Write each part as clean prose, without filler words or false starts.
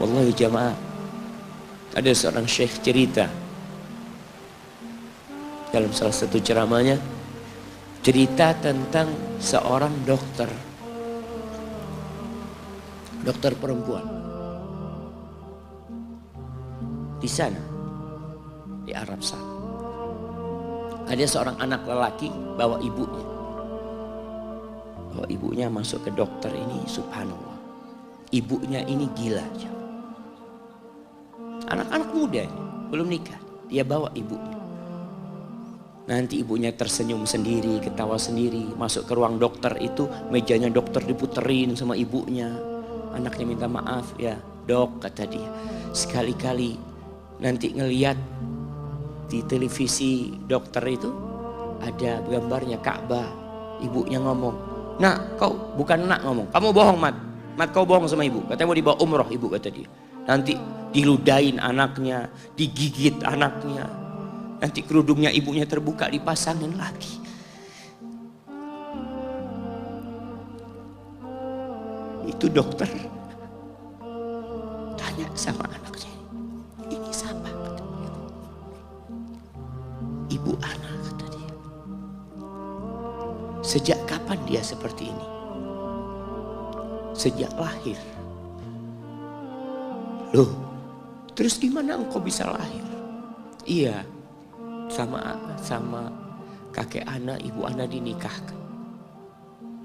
Wallahi jamaah, ada seorang syekh cerita dalam salah satu ceramahnya, cerita tentang seorang dokter perempuan di sana, di Arab sana. Ada seorang anak lelaki bawa ibunya masuk ke dokter ini, subhanallah. Ibunya ini gila. Anak-anak muda ini, belum nikah, dia bawa ibunya. Nanti ibunya tersenyum sendiri, ketawa sendiri. Masuk ke ruang dokter itu, mejanya dokter diputerin sama ibunya. Anaknya minta maaf, ya dok kata dia. Sekali-kali nanti ngeliat di televisi dokter itu ada gambarnya Ka'bah. Ibunya ngomong, nak kau bukan nak ngomong, kamu bohong Mat kau bohong sama ibu. Katanya mau dibawa umroh ibu kata dia. Nanti diludahin anaknya, digigit anaknya. Nanti kerudungnya ibunya terbuka, dipasangin lagi. Itu dokter tanya sama anaknya, ini siapa? Ibu anak kata dia. Sejak kapan dia seperti ini? Sejak lahir. Loh, terus gimana engkau bisa lahir? Iya, sama kakek ana, ibu ana dinikahkan.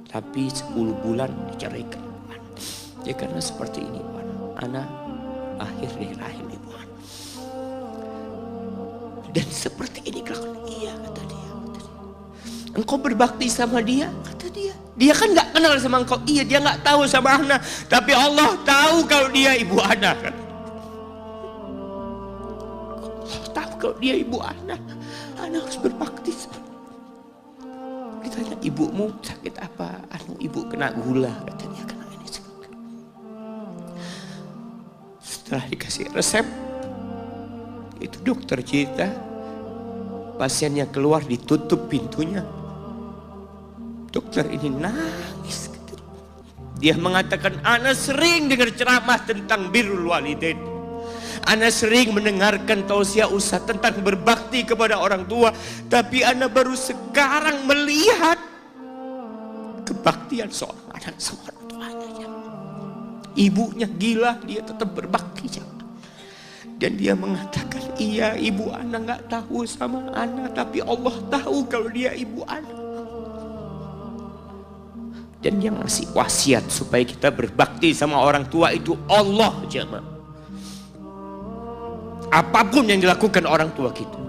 Tapi 10 bulan diceraikan. Ya karena seperti ini, ana lahir dari rahim ibu ana. Dan seperti ini kelakuan. Iya kata dia. Engkau berbakti sama dia, kata dia. Dia kan gak kenal sama engkau. Iya, dia gak tahu sama ana. Tapi Allah tahu kalau dia ibu ana. Kan? Allah tahu kalau dia ibu ana. Ana harus berbakti sama. Ditanya, ibumu sakit apa? Ibu kena gula. Kata dia, kena ini. Setelah dikasih resep, itu dokter cerita, pasiennya keluar, ditutup pintunya. Dokter ini nangis. Dia mengatakan, ana sering dengar ceramah tentang birrul walidain. Ana sering mendengarkan tausiah ustaz tentang berbakti kepada orang tua. Tapi ana baru sekarang melihat kebaktian seorang anak sama orang tuanya. Ibunya gila, dia tetap berbakti. Dan dia mengatakan, iya ibu ana gak tahu sama ana, tapi Allah tahu kalau dia ibu ana. Dan yang ngasih wasiat supaya kita berbakti sama orang tua itu Allah jemaah. Apapun yang dilakukan orang tua kita.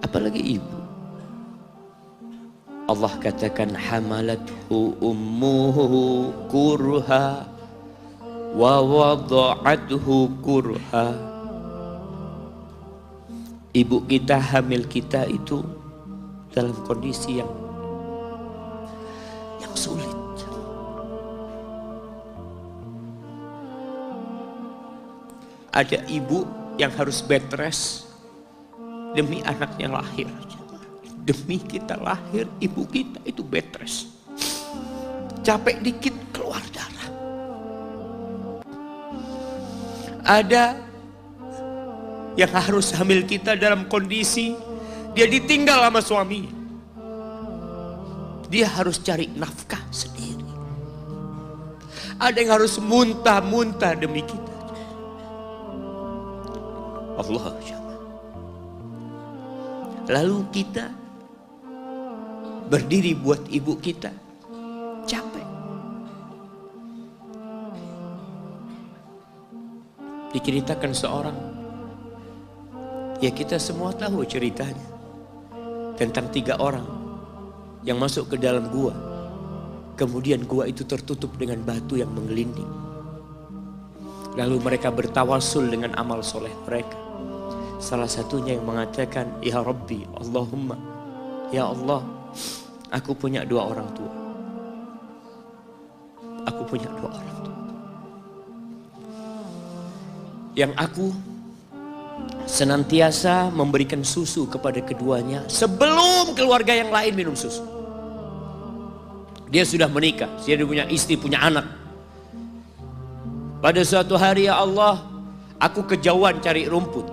Apalagi ibu. Allah katakan hamalathu ummuhu kurha wa wada'athu kurha. Ibu kita, hamil kita itu dalam kondisi yang sulit. Ada ibu yang harus bed rest demi anaknya lahir. Demi kita lahir, ibu kita itu bed rest. Capek dikit keluar darah. Ada yang harus hamil kita dalam kondisi dia ditinggal sama suaminya. Dia harus cari nafkah sendiri. Ada yang harus muntah-muntah demi kita. Allah. Lalu kita berdiri buat ibu kita. Capek. Diceritakan seorang, ya kita semua tahu ceritanya, tentang 3 orang yang masuk ke dalam gua. Kemudian gua itu tertutup dengan batu yang menggelinding. Lalu mereka bertawasul dengan amal soleh mereka. Salah satunya yang mengatakan, ya Rabbi, Allahumma, ya Allah, aku punya 2 orang tua. Aku punya 2 orang tua. Yang aku senantiasa memberikan susu kepada keduanya sebelum keluarga yang lain minum susu. Dia sudah menikah, dia punya istri, punya anak. Pada suatu hari, ya Allah, aku kejauhan cari rumput,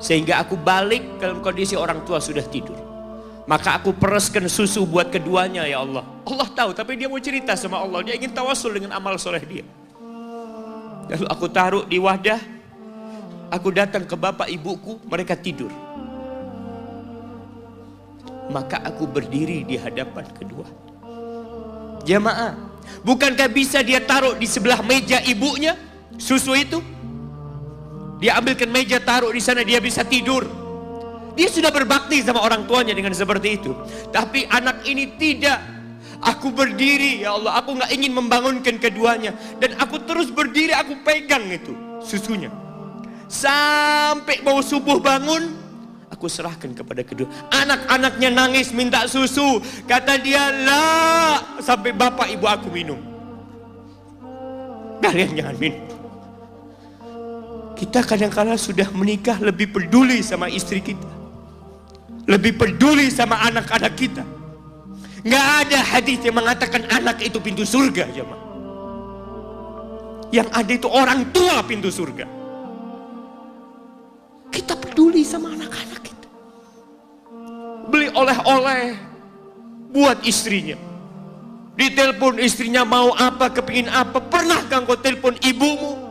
sehingga aku balik dalam kondisi orang tua sudah tidur. Maka aku pereskan susu buat keduanya, ya Allah. Allah tahu, tapi dia mau cerita sama Allah. Dia ingin tawasul dengan amal soleh dia. Lalu aku taruh di wadah. Aku datang ke bapak ibuku, mereka tidur. Maka aku berdiri di hadapan kedua. Jamaah, bukankah bisa dia taruh di sebelah meja ibunya susu itu? Dia ambilkan meja, taruh di sana, dia bisa tidur. Dia sudah berbakti sama orang tuanya dengan seperti itu. Tapi anak ini tidak. Aku berdiri, ya Allah, aku gak ingin membangunkan keduanya. Dan aku terus berdiri, aku pegang itu susunya. Sampai mau subuh bangun, aku serahkan kepada kedua. Anak-anaknya nangis minta susu. Kata dia, lah, sampai bapak ibu aku minum. Kalian jangan minum. Kita kadang-kadang sudah menikah lebih peduli sama istri kita, lebih peduli sama anak-anak kita. Nggak ada hadis yang mengatakan anak itu pintu surga, jemaah. Yang ada itu orang tua pintu surga. Kita peduli sama anak-anak kita. Beli oleh-oleh buat istrinya. Ditelepon istrinya mau apa, kepingin apa. Pernahkah engkau telepon ibumu?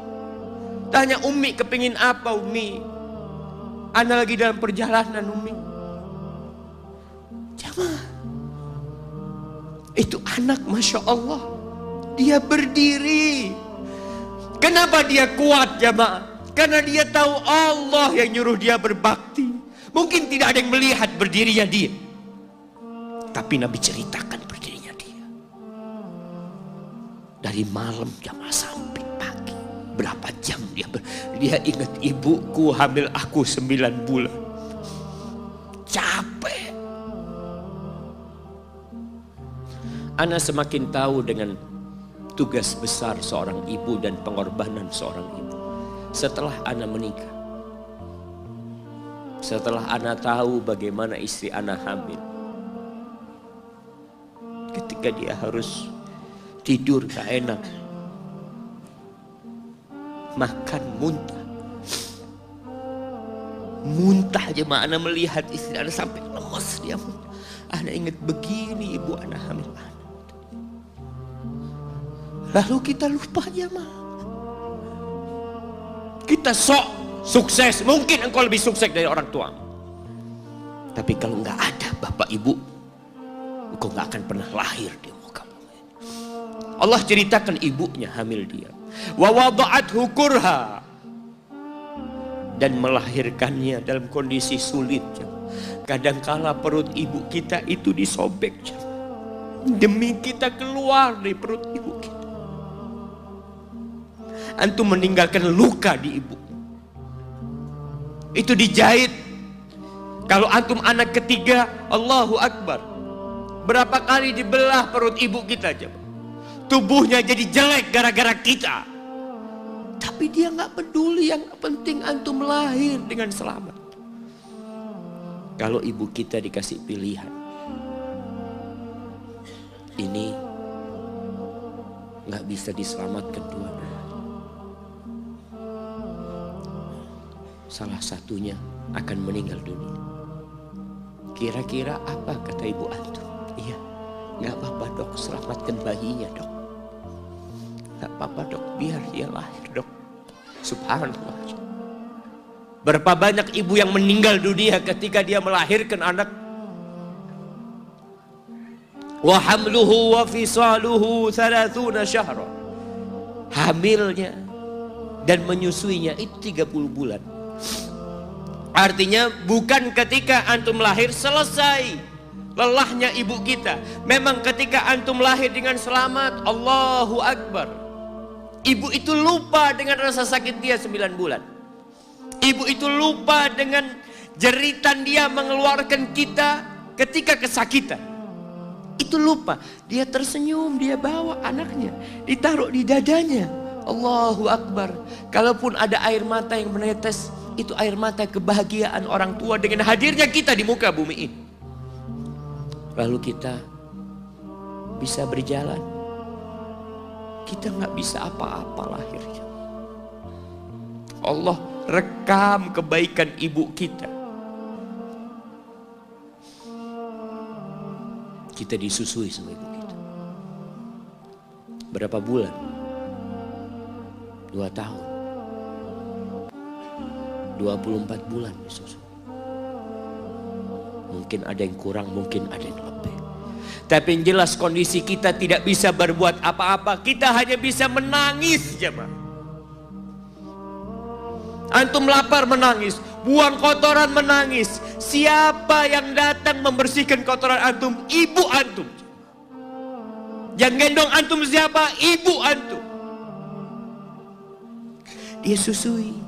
Tanya, Umi kepingin apa, Umi? Ana lagi dalam perjalanan, Umi. Jamaah, itu anak, Masya Allah, dia berdiri. Kenapa dia kuat, jamaah? Karena dia tahu Allah yang nyuruh dia berbakti. Mungkin tidak ada yang melihat berdirinya dia, tapi Nabi ceritakan berdirinya dia. Dari malam jamaah sampai pagi, berapa jam dia ingat, ibuku hamil aku 9 bulan. Capek. Ana semakin tahu dengan tugas besar seorang ibu dan pengorbanan seorang ibu setelah Ana menikah. Setelah Ana tahu bagaimana istri Ana hamil, ketika dia harus tidur gak enak, makan muntah aja, Ana melihat istri Ana sampai lemas dia muntah. Ana ingat, begini ibu Ana hamil Ana. Lalu kita lupa, jemaah. Kita sok sukses, mungkin engkau lebih sukses dari orang tua. Tapi kalau nggak ada bapak ibu, engkau nggak akan pernah lahir di muka bumi. Allah ceritakan ibunya hamil dia. Wa wada'athu kurha, dan melahirkannya dalam kondisi sulit. Kadangkala perut ibu kita itu disobek demi kita keluar dari perut ibu kita. Antum meninggalkan luka di ibu, itu dijahit. Kalau antum anak ketiga, Allahu Akbar, berapa kali dibelah perut ibu kita, tubuhnya jadi jelek gara-gara kita. Tapi dia nggak peduli, yang penting antum lahir dengan selamat. Kalau ibu kita dikasih pilihan, ini nggak bisa diselamatkan dua-duanya, salah satunya akan meninggal dunia. Kira-kira apa kata ibu antum? Iya, nggak apa-apa dok, selamatkan bayinya dok. Nggak apa-apa dok, biar dia lahir dok. Subhanallah. Berapa banyak ibu yang meninggal dunia ketika dia melahirkan anak. Wa hamluhu wa fisaluhu 30 syahra. Hamilnya dan menyusuinya itu 30 bulan. Artinya bukan ketika antum lahir selesai lelahnya ibu kita. Memang ketika antum lahir dengan selamat, Allahu Akbar, ibu itu lupa dengan rasa sakit dia 9 bulan. Ibu itu lupa dengan jeritan dia mengeluarkan kita ketika kesakitan. Itu lupa. Dia tersenyum, dia bawa anaknya, ditaruh di dadanya. Allahu Akbar. Kalaupun ada air mata yang menetes, itu air mata kebahagiaan orang tua dengan hadirnya kita di muka bumi ini. Lalu kita bisa berjalan. Kita nggak bisa apa-apa lahirnya. Allah rekam kebaikan ibu kita. Kita disusui sama ibu kita. Berapa bulan? 2 tahun. 24 bulan disusui. Mungkin ada yang kurang, mungkin ada yang lebih. Tapi yang jelas kondisi kita tidak bisa berbuat apa-apa. Kita hanya bisa menangis, jemaah. Antum lapar menangis, buang kotoran menangis. Siapa yang datang membersihkan kotoran antum? Ibu antum. Yang gendong antum siapa? Ibu antum. Dia susui.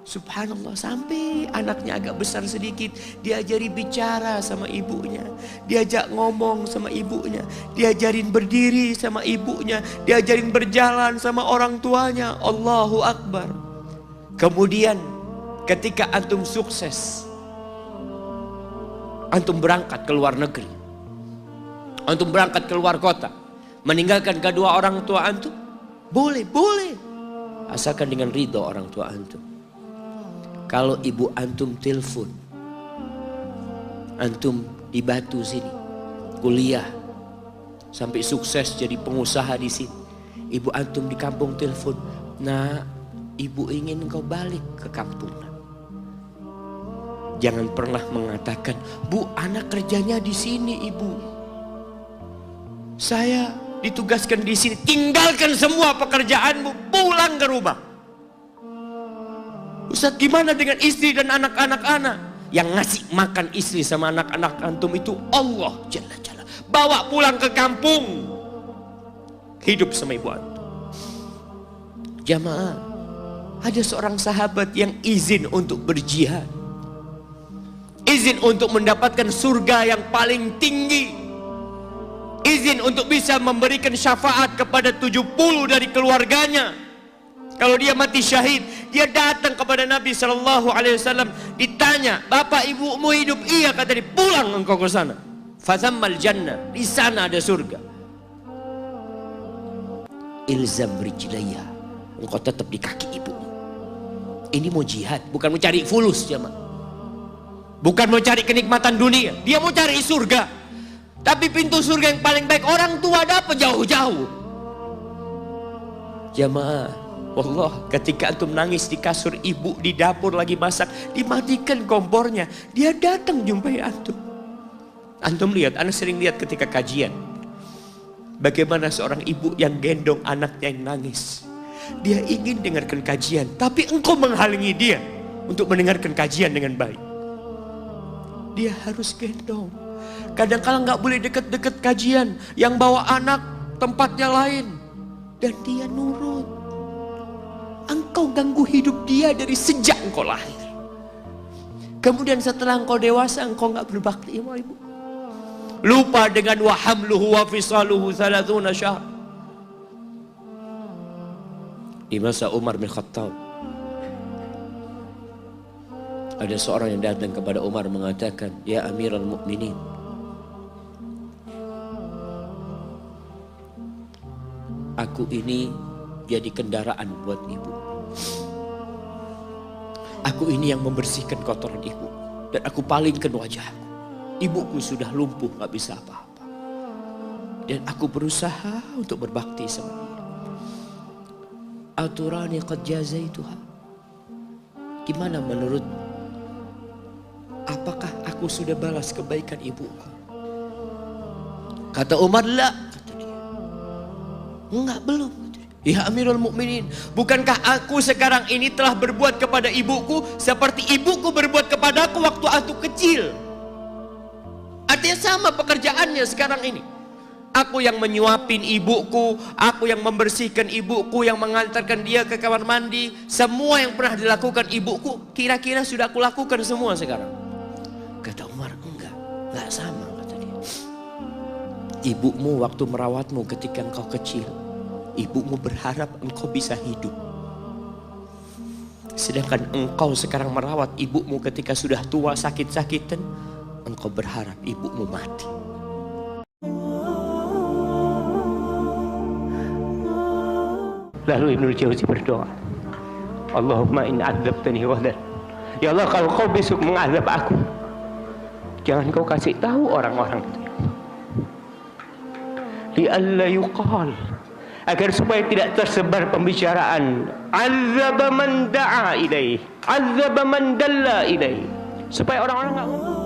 Subhanallah, sampai anaknya agak besar sedikit, diajari bicara sama ibunya, diajak ngomong sama ibunya, diajarin berdiri sama ibunya, diajarin berjalan sama orang tuanya. Allahu Akbar. Kemudian ketika antum sukses, antum berangkat ke luar negeri, antum berangkat ke luar kota, meninggalkan kedua orang tua antum, boleh, asalkan dengan ridho orang tua antum. Kalau ibu antum telepon, antum di Batu sini, kuliah, sampai sukses jadi pengusaha di sini. Ibu antum di kampung telepon, nah ibu ingin engkau balik ke kampung. Jangan pernah mengatakan, bu anak kerjanya di sini ibu. Saya ditugaskan di sini, tinggalkan semua pekerjaanmu, pulang ke rumah. Ustaz, gimana dengan istri dan anak-anak? Yang ngasih makan istri sama anak-anak antum itu Allah Jalla Jalla. Bawa pulang ke kampung, hidup sama ibu antum. Jamaah, ada seorang sahabat yang izin untuk berjihad, izin untuk mendapatkan surga yang paling tinggi, izin untuk bisa memberikan syafaat kepada 70 dari keluarganya. Kalau dia mati syahid, dia datang kepada Nabi SAW, ditanya, bapak ibumu hidup? Iya, kata dia, pulang engkau ke sana. Fathammal jannah, di sana ada surga. Ilzam rijlaya, engkau tetap di kaki ibumu. Ini mau jihad, bukan mau cari fulus, jemaah. Bukan mau cari kenikmatan dunia, dia mau cari surga. Tapi pintu surga yang paling baik orang tua dapat jauh-jauh. Jemaah, Allah, ketika antum nangis di kasur ibu, di dapur lagi masak, dimatikan kompornya, dia datang jumpai antum. Antum lihat, anak sering lihat ketika kajian, bagaimana seorang ibu yang gendong anaknya yang nangis. Dia ingin dengarkan kajian, tapi engkau menghalangi dia untuk mendengarkan kajian dengan baik. Dia harus gendong. Kadang-kadang nggak boleh deket-deket kajian, yang bawa anak tempatnya lain, dan dia nurut. Engkau ganggu hidup dia dari sejak engkau lahir. Kemudian setelah engkau dewasa, engkau nggak berbakti sama ibu. Lupa dengan wa hamluhu wa fisaluhu 30 syahr. Di masa Umar bin Khattab, ada seorang yang datang kepada Umar mengatakan, ya Amirul Mukminin, aku ini jadi kendaraan buat ibu. Aku ini yang membersihkan kotoran ibu, dan aku palingkan wajahku. Ibuku sudah lumpuh, gak bisa apa-apa, dan aku berusaha untuk berbakti sama dia. Aturani qad jazaituha. Gimana menurut? Apakah aku sudah balas kebaikan ibuku? Kata Umar, la. Kata dia, enggak, belum. Ya Amirul Mukminin, bukankah aku sekarang ini telah berbuat kepada ibuku seperti ibuku berbuat kepadaku waktu aku kecil? Artinya sama pekerjaannya sekarang ini. Aku yang menyuapin ibuku, aku yang membersihkan ibuku, yang mengantarkan dia ke kamar mandi. Semua yang pernah dilakukan ibuku, kira-kira sudah aku lakukan semua sekarang. Kata Umar, enggak sama, kata dia. Ibumu waktu merawatmu ketika engkau kecil, ibumu berharap engkau bisa hidup. Sedangkan engkau sekarang merawat ibumu ketika sudah tua sakit-sakitan, engkau berharap ibumu mati. Lalu Ibnu Jauzi berdoa, Allahumma in adzabtani ghadan. Ya Allah, kalau kau besok mengazab aku, jangan kau kasih tahu orang-orang itu. Li'alla yuqal, agar supaya tidak tersebar pembicaraan azaba man da'a ilaih, azaba man dalla ilaih, supaya orang-orang enggak ngomong